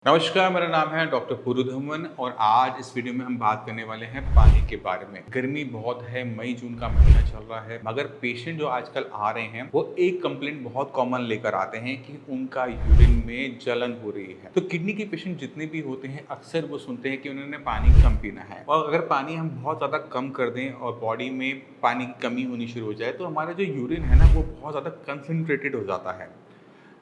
नमस्कार, मेरा नाम है डॉक्टर पुरुधमन और आज इस वीडियो में हम बात करने वाले हैं पानी के बारे में। गर्मी बहुत है, मई जून का महीना चल रहा है, मगर पेशेंट जो आजकल आ रहे हैं वो एक कंप्लेंट बहुत कॉमन लेकर आते हैं कि उनका यूरिन में जलन हो रही है। तो किडनी के पेशेंट जितने भी होते हैं अक्सर वो सुनते हैं कि उन्होंने पानी कम पीना है, और अगर पानी हम बहुत ज़्यादा कम कर दें और बॉडी में पानी की कमी होनी शुरू हो जाए तो हमारा जो यूरिन है ना वो बहुत ज़्यादा कंसनट्रेटेड हो जाता है।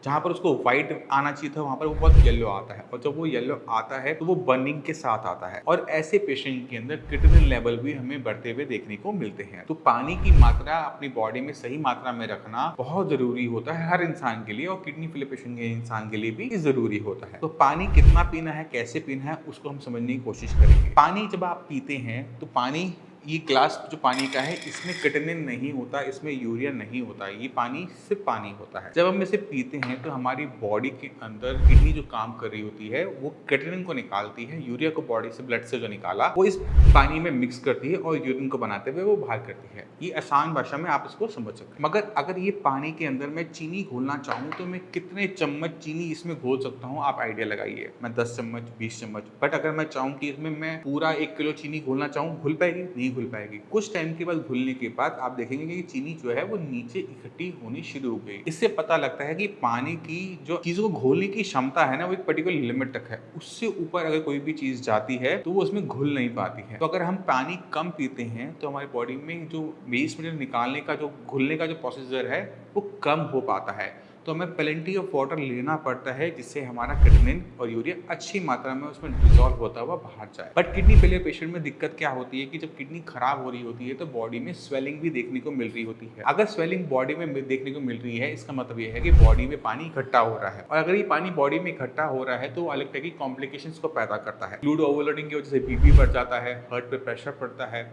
जहाँ पर उसको व्हाइट आना चाहिए था वहाँ पर वो बहुत येलो आता है, और जब वो येलो आता है तो वो बर्निंग के साथ आता है, और ऐसे पेशेंट के अंदर क्रिटिनिन लेवल भी हमें बढ़ते हुए देखने को मिलते हैं। तो पानी की मात्रा अपनी बॉडी में सही मात्रा में रखना बहुत जरूरी होता है हर इंसान के लिए, और किडनी फेलियर पेशेंट के इंसान के लिए भी जरूरी होता है। तो पानी कितना पीना है, कैसे पीना है, उसको हम समझने की कोशिश करेंगे। पानी जब आप पीते हैं तो पानी, ये ग्लास जो पानी का है इसमें क्रिएटिनिन नहीं होता, इसमें यूरिया नहीं होता, ये पानी सिर्फ पानी होता है। जब हम इसे पीते हैं तो हमारी बॉडी के अंदर किडनी जो काम कर रही होती है वो क्रिएटिनिन को निकालती है, यूरिया को बॉडी से ब्लड से जो निकाला वो इस पानी में मिक्स करती है और यूरिन को बनाते हुए वो बाहर करती है। ये आसान भाषा में आप इसको समझ सकते हैं। मगर अगर ये पानी के अंदर मैं चीनी घोलना चाहूँ तो मैं कितने चम्मच चीनी इसमें घोल सकता हूँ, आप आइडिया लगाइए। मैं 10 चम्मच, 20 चम्मच। बट अगर मैं चाहूँ कि इसमें मैं पूरा 1 किलो चीनी घोलना चाहूँ, घुल पाएगी? नहीं घुल पाएगी। कुछ टाइम के बाद घुलने के बाद आप देखेंगे कि चीनी जो है वो नीचे इकट्ठी होनी शुरू हो गई। इससे पता लगता है कि पानी की जो चीजों को घोलने की क्षमता है ना वो एक पर्टिकुलर लिमिट तक है, उससे ऊपर अगर कोई भी चीज जाती है तो वो उसमें घुल नहीं पाती है। तो अगर हम पानी कम पीते हैं तो हमारी बॉडी में जो वेस्ट मटेरियल निकालने का, जो घुलने का जो प्रोसीजर है वो कम हो पाता है। तो हमें प्लेंटी ऑफ वाटर लेना पड़ता है जिससे हमारा क्रिएटिनिन और यूरिया अच्छी मात्रा में उसमें डिसॉल्व होता हुआ बाहर जाए। बट किडनी फेलियर पेशेंट में दिक्कत क्या होती है कि जब किडनी खराब हो रही होती है तो बॉडी में स्वेलिंग भी देखने को मिल रही होती है। अगर स्वेलिंग बॉडी में देखने को मिल रही है इसका मतलब ये है कि बॉडी में पानी इकट्ठा हो रहा है, और अगर ये पानी बॉडी में इकट्ठा हो रहा है तो अलग तरह की कॉम्प्लिकेशंस को पैदा करता है। फ्लूइड ओवरलोडिंग की वजह से बीपी बढ़ जाता है, हार्ट पे प्रेशर पड़ता है,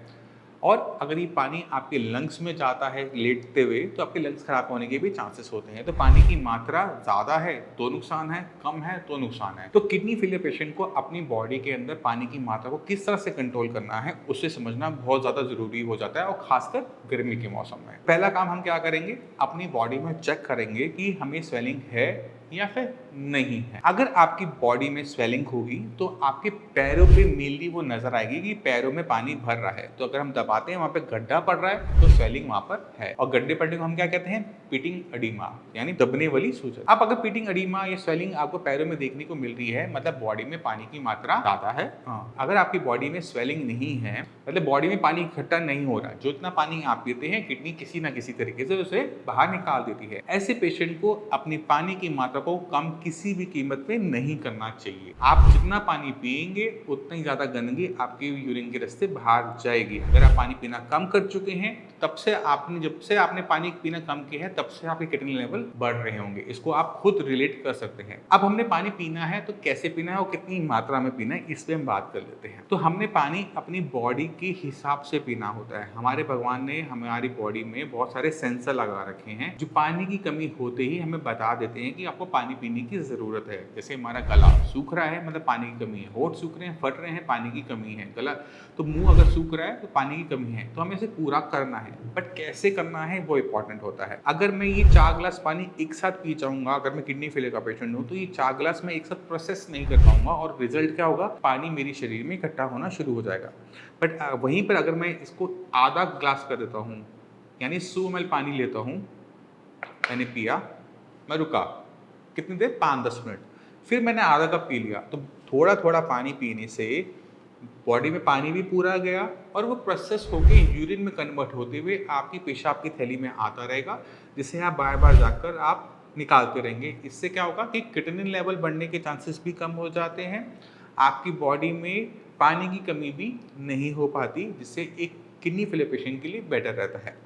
और अगर ये पानी आपके लंग्स में जाता है लेटते हुए तो आपके लंग्स खराब होने के भी चांसेस होते हैं। तो पानी की मात्रा ज़्यादा है तो नुकसान है, कम है तो नुकसान है। तो किडनी फेलियर पेशेंट को अपनी बॉडी के अंदर पानी की मात्रा को किस तरह से कंट्रोल करना है उसे समझना बहुत ज़्यादा ज़रूरी हो जाता है, और खासकर गर्मी के मौसम में। पहला काम हम क्या करेंगे, अपनी बॉडी में चेक करेंगे कि हमें स्वेलिंग है या फिर नहीं है। अगर आपकी बॉडी में स्वेलिंग होगी तो आपके पैरों पे मेनली वो नजर आएगी कि पैरों में पानी भर रहा है। तो अगर हम दबाते हैं वहां पे गड्ढा पड़ रहा है तो स्वेलिंग वहां पर है, और गड्ढे पड़ने को हम क्या कहते हैं, पिटिंग अडीमा, यानी दबने वाली सूजन। अब अगर पिटिंग अडीमा या स्वेलिंग आपको पैरों में देखने को मिल रही है मतलब बॉडी में पानी की मात्रा ज्यादा है। अगर आपकी बॉडी में स्वेलिंग नहीं है मतलब बॉडी में पानी इकट्ठा नहीं हो रहा, जो इतना पानी आप पीते हैं किडनी किसी ना किसी तरीके से उसे बाहर निकाल देती है। ऐसे पेशेंट को अपनी पानी की मात्रा को कम किसी भी कीमत पे नहीं करना चाहिए। आप जितना पानी पिएंगे उतना ही ज्यादा गंदगी आपके यूरिन के रास्ते बाहर जाएगी। अगर आप पानी पीना कम कर चुके हैं तब से जब से आपने पानी पीना कम किया है तब से आपके क्रिएटिनिन लेवल बढ़ रहे होंगे। इसको आप खुद रिलेट कर सकते हैं। अब हमने पानी पीना है तो कैसे पीना है और कितनी मात्रा में पीना है इस पे हम बात कर लेते हैं। तो हमने पानी अपनी बॉडी के हिसाब से पीना होता है। हमारे भगवान ने हमारी बॉडी में बहुत सारे सेंसर लगा रखे हैं जो पानी की कमी होते ही हमें बता देते हैं कि आपको पानी पीने की जरूरत है। जैसे हमारा गला सूख रहा है मतलब पानी की कमी है, होंठ सूख रहे हैं, फट रहे हैं, पानी की कमी है, गला तो मुंह अगर सूख रहा है तो पानी की कमी है। तो हमें इसे पूरा करना है, बट कैसे करना है वो इंपॉर्टेंट होता है। अगर मैं ये 4 ग्लास पानी एक साथ पी जाऊंगा, अगर मैं किडनी फेलियर का पेशेंट हूँ तो ये 4 ग्लास में एक साथ प्रोसेस नहीं कर पाऊंगा, और रिजल्ट क्या होगा, पानी मेरे शरीर में इकट्ठा होना शुरू हो जाएगा। बट वहीं पर अगर मैं इसको आधा ग्लास कर देता हूँ, यानी 100 ml पानी लेता हूँ, मैंने पिया, मैं रुका कितनी देर, 5-10 मिनट, फिर मैंने आधा कप पी लिया, तो थोड़ा थोड़ा पानी पीने से बॉडी में पानी भी पूरा गया और वो प्रोसेस होके यूरिन में कन्वर्ट होते हुए आपकी पेशाब की थैली में आता रहेगा, जिसे आप बार बार जाकर आप निकालते रहेंगे। इससे क्या होगा कि क्रिएटिनिन लेवल बढ़ने के चांसेस भी कम हो जाते हैं, आपकी बॉडी में पानी की कमी भी नहीं हो पाती, जिससे एक किडनी फेलियर पेशेंट के लिए बेटर रहता है।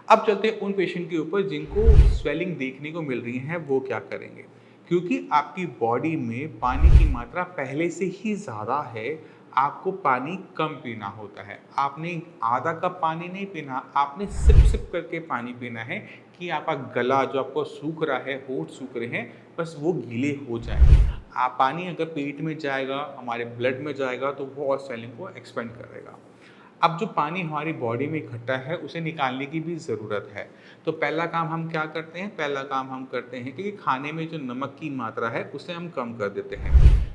अब चलते हैं उन पेशेंट के ऊपर जिनको स्वेलिंग देखने को मिल रही है, वो क्या करेंगे। क्योंकि आपकी बॉडी में पानी की मात्रा पहले से ही ज़्यादा है, आपको पानी कम पीना होता है। आपने आधा कप पानी नहीं पीना, आपने सिप सिप करके पानी पीना है कि आपका गला जो आपको सूख रहा है, होंठ सूख रहे हैं, बस वो गीले हो जाए। आप पानी अगर पेट में जाएगा, हमारे ब्लड में जाएगा तो वो और स्वेलिंग को एक्सपेंड करेगा। अब जो पानी हमारी बॉडी में इकट्ठा है उसे निकालने की भी ज़रूरत है। तो पहला काम हम क्या करते हैं, पहला काम हम करते हैं कि खाने में जो नमक की मात्रा है उसे हम कम कर देते हैं।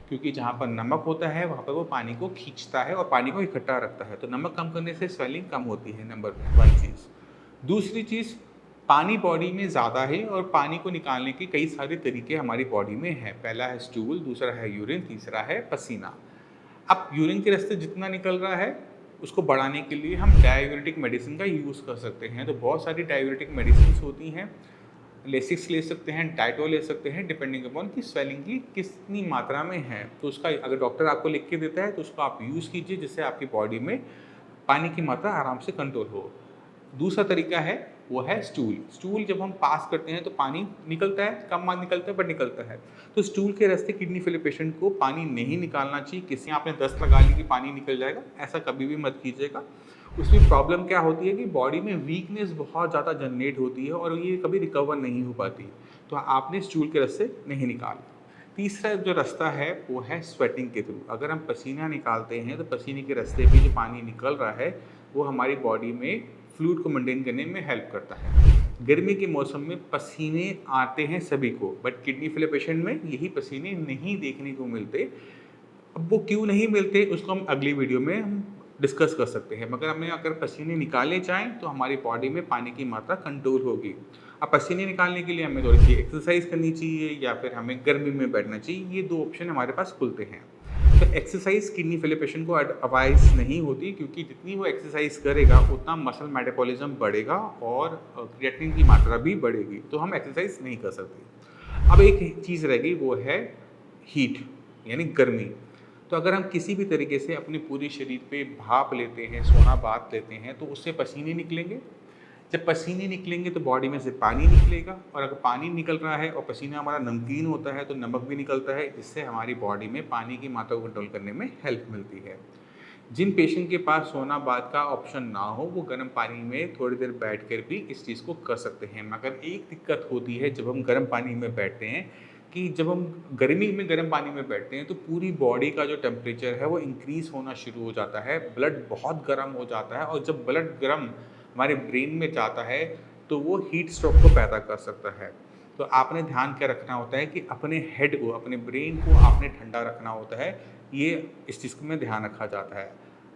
क्योंकि जहाँ पर नमक होता है वहाँ पर वो पानी को खींचता है और पानी को इकट्ठा रखता है। तो नमक कम करने से स्वेलिंग कम होती है, नंबर 1 चीज़। दूसरी चीज़, पानी बॉडी में ज़्यादा है और पानी को निकालने के कई सारे तरीके हमारी बॉडी में हैं। पहला है स्टूल, दूसरा है यूरिन, तीसरा है पसीना। अब यूरिन के रास्ते जितना निकल रहा है उसको बढ़ाने के लिए हम डाययूरेटिक मेडिसिन का यूज़ कर सकते हैं। तो बहुत सारी डाययूरेटिक मेडिसिन होती हैं, लेसिक्स ले सकते हैं, डाइटो ले सकते हैं, डिपेंडिंग अपॉन कि स्वेलिंग की कितनी मात्रा में है। तो उसका अगर डॉक्टर आपको लिख के देता है तो उसको आप यूज़ कीजिए, जिससे आपकी बॉडी में पानी की मात्रा आराम से कंट्रोल हो। दूसरा तरीका है वो है स्टूल। स्टूल जब हम पास करते हैं तो पानी निकलता है, कम मान निकलता है बट निकलता है। तो स्टूल के रास्ते किडनी फेलियर पेशेंट को पानी नहीं निकालना चाहिए। किसी आपने 10 लगा ली कि पानी निकल जाएगा, ऐसा कभी भी मत कीजिएगा। उसमें प्रॉब्लम क्या होती है कि बॉडी में वीकनेस बहुत ज़्यादा जनरेट होती है और ये कभी रिकवर नहीं हो पाती। तो आपने स्टूल के रास्ते नहीं निकालना। तीसरा जो रास्ता है वो है स्वेटिंग के थ्रू। अगर हम पसीना निकालते हैं तो पसीने के रास्ते भी जो पानी निकल रहा है वो हमारी बॉडी में फ्लूइड को मेंटेन करने में हेल्प करता है। गर्मी के मौसम में पसीने आते हैं सभी को, बट किडनी फेलियर पेशेंट में यही पसीने नहीं देखने को मिलते। अब वो क्यों नहीं मिलते उसको हम अगली वीडियो में हम डिस्कस कर सकते हैं। मगर हमें अगर पसीने निकाले जाएँ तो हमारी बॉडी में पानी की मात्रा कंट्रोल होगी। अब पसीने निकालने के लिए हमें थोड़ी सी एक्सरसाइज करनी चाहिए या फिर हमें गर्मी में बैठना चाहिए। ये 2 ऑप्शन हमारे पास खुलते हैं। तो एक्सरसाइज किडनी फेलियर पेशेंट को एडवाइस नहीं होती, क्योंकि जितनी वो एक्सरसाइज करेगा उतना मसल मेटाबॉलिज्म बढ़ेगा और क्रिएटिनिन की मात्रा भी बढ़ेगी। तो हम एक्सरसाइज नहीं कर सकते। अब एक चीज़ रह गई, वो है हीट यानी गर्मी। तो अगर हम किसी भी तरीके से अपने पूरे शरीर पे भाप लेते हैं, सोना बात लेते हैं, तो उससे पसीने निकलेंगे। जब पसीने निकलेंगे तो बॉडी में से पानी निकलेगा, और अगर पानी निकल रहा है और पसीना हमारा नमकीन होता है तो नमक भी निकलता है, जिससे हमारी बॉडी में पानी की मात्रा को कंट्रोल करने में हेल्प मिलती है। जिन पेशेंट के पास सोना बाथ का ऑप्शन ना हो वो गर्म पानी में थोड़ी देर बैठकर भी इस चीज़ को कर सकते हैं। मगर एक दिक्कत होती है जब हम गर्म पानी में बैठते हैं, कि जब हम गर्मी में गर्म पानी में बैठते हैं तो पूरी बॉडी का जो टेम्परेचर है वो इंक्रीज़ होना शुरू हो जाता है, ब्लड बहुत गर्म हो जाता है, और जब ब्लड गर्म हमारे ब्रेन में जाता है तो वो हीट स्ट्रोक को पैदा कर सकता है। तो आपने ध्यान क्या रखना होता है कि अपने हेड को, अपने ब्रेन को आपने ठंडा रखना होता है। ये इस चीज़ में ध्यान रखा जाता है।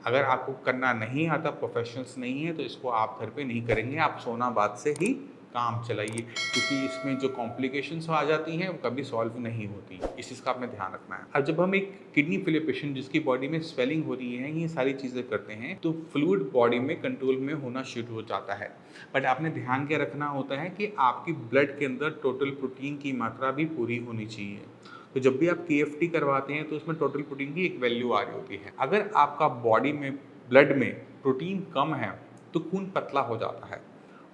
अगर आपको करना नहीं आता, प्रोफेशनल्स नहीं है, तो इसको आप घर पे नहीं करेंगे, आप सोना बाथ से ही काम चलाइए, क्योंकि इसमें जो कॉम्प्लिकेशंस आ जाती हैं वो कभी सॉल्व नहीं होती। इस चीज़ का आपने ध्यान रखना है। अब जब हम एक किडनी फेलियर पेशेंट जिसकी बॉडी में स्वेलिंग हो रही है, ये सारी चीज़ें करते हैं, तो फ्लूइड बॉडी में कंट्रोल में होना शुरू हो जाता है। बट आपने ध्यान क्या रखना होता है कि आपकी ब्लड के अंदर टोटल प्रोटीन की मात्रा भी पूरी होनी चाहिए। तो जब भी आप KFT करवाते हैं तो उसमें टोटल प्रोटीन की एक वैल्यू आ रही होती है। अगर आपका बॉडी में, ब्लड में प्रोटीन कम है तो खून पतला हो जाता है,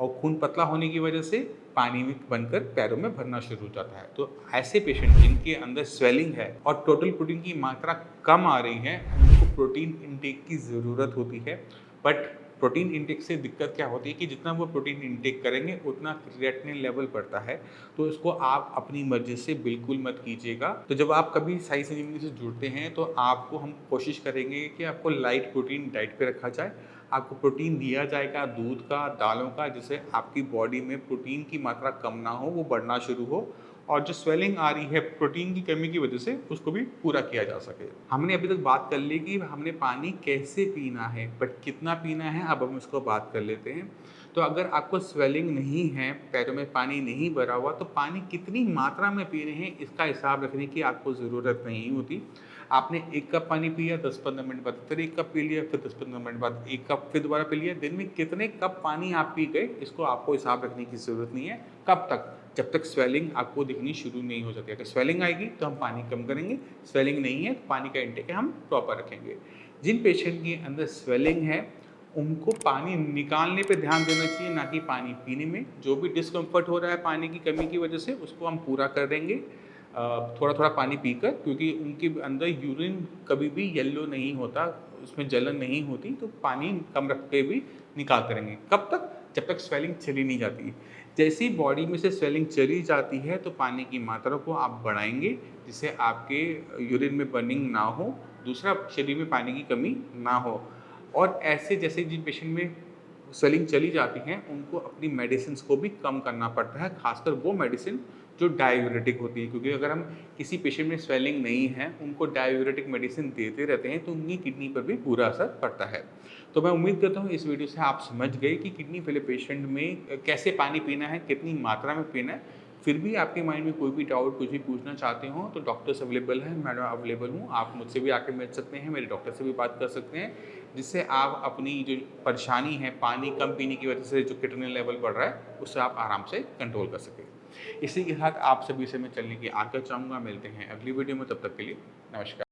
और खून पतला होने की वजह से पानी में बनकर पैरों में भरना शुरू हो जाता है। तो ऐसे पेशेंट जिनके अंदर स्वेलिंग है और टोटल प्रोटीन की मात्रा कम आ रही है, उनको प्रोटीन इंटेक की ज़रूरत होती है। बट प्रोटीन इंटेक से दिक्कत क्या होती है कि जितना वो प्रोटीन इंटेक करेंगे उतना क्रिएटिनिन लेवल बढ़ता है। तो इसको आप अपनी मर्जी से बिल्कुल मत कीजिएगा। तो जब आप कभी साई संजीवनी से जुड़ते हैं तो आपको हम कोशिश करेंगे कि आपको लाइट प्रोटीन डाइट पे रखा जाए। आपको प्रोटीन दिया जाएगा दूध का, दालों का, जिससे आपकी बॉडी में प्रोटीन की मात्रा कम ना हो, वो बढ़ना शुरू हो, और जो स्वेलिंग आ रही है प्रोटीन की कमी की वजह से उसको भी पूरा किया जा सके। हमने अभी तक बात कर ली कि हमने पानी कैसे पीना है, बट कितना पीना है अब हम इसको बात कर लेते हैं। तो अगर आपको स्वेलिंग नहीं है, पैरों में पानी नहीं भरा हुआ, तो पानी कितनी मात्रा में पी रहे हैं इसका हिसाब रखने की आपको ज़रूरत नहीं होती। आपने 1 कप पानी पिया, 10-15 मिनट बाद फिर 1 कप पी लिया, फिर 10-15 मिनट बाद 1 कप फिर दोबारा पी लिया। दिन में कितने कप पानी आप पी गए इसको आपको हिसाब रखने की ज़रूरत नहीं है। कब तक? जब तक स्वेलिंग आपको दिखनी शुरू नहीं हो जाती। अगर स्वेलिंग आएगी तो हम पानी कम करेंगे, स्वेलिंग नहीं है तो पानी का इंटेक हम प्रॉपर रखेंगे। जिन पेशेंट के अंदर स्वेलिंग है उनको पानी निकालने पे ध्यान देना चाहिए, ना कि पानी पीने में। जो भी डिस्कम्फर्ट हो रहा है पानी की कमी की वजह से उसको हम पूरा कर देंगे थोड़ा थोड़ा पानी पीकर, क्योंकि उनके अंदर यूरिन कभी भी येलो नहीं होता, उसमें जलन नहीं होती, तो पानी कम रख के भी निकालते रहेंगे। कब तक? जब तक स्वेलिंग चली नहीं जाती। जैसे ही बॉडी में से स्वेलिंग चली जाती है तो पानी की मात्रा को आप बढ़ाएंगे, जिससे आपके यूरिन में बर्निंग ना हो, दूसरा शरीर में पानी की कमी ना हो। और ऐसे जैसे जिन पेशेंट में स्वेलिंग चली जाती हैं उनको अपनी मेडिसिन को भी कम करना पड़ता है, खासकर वो मेडिसिन जो डायूरेटिक होती है, क्योंकि अगर हम किसी पेशेंट में स्वेलिंग नहीं है, उनको डायूरेटिक मेडिसिन देते रहते हैं तो उनकी किडनी पर भी बुरा असर पड़ता है। तो मैं उम्मीद करता हूँ इस वीडियो से आप समझ गए कि किडनी फेलियर पेशेंट में कैसे पानी पीना है, कितनी मात्रा में पीना है। फिर भी आपके माइंड में कोई भी डाउट, कुछ भी पूछना चाहते हो तो डॉक्टर्स अवेलेबल हैं, मैं अवेलेबल हूँ। आप मुझसे भी आके मिल सकते हैं, मेरे डॉक्टर से भी बात कर सकते हैं, जिससे आप अपनी जो परेशानी है पानी कम पीने की वजह से जो किडनी लेवल बढ़ रहा है उससे आप आराम से कंट्रोल कर सकें। इसी के साथ आप सभी से मैं चलने की आज्ञा चाहूँगा। मिलते हैं अगली वीडियो में, तब तक के लिए नमस्कार।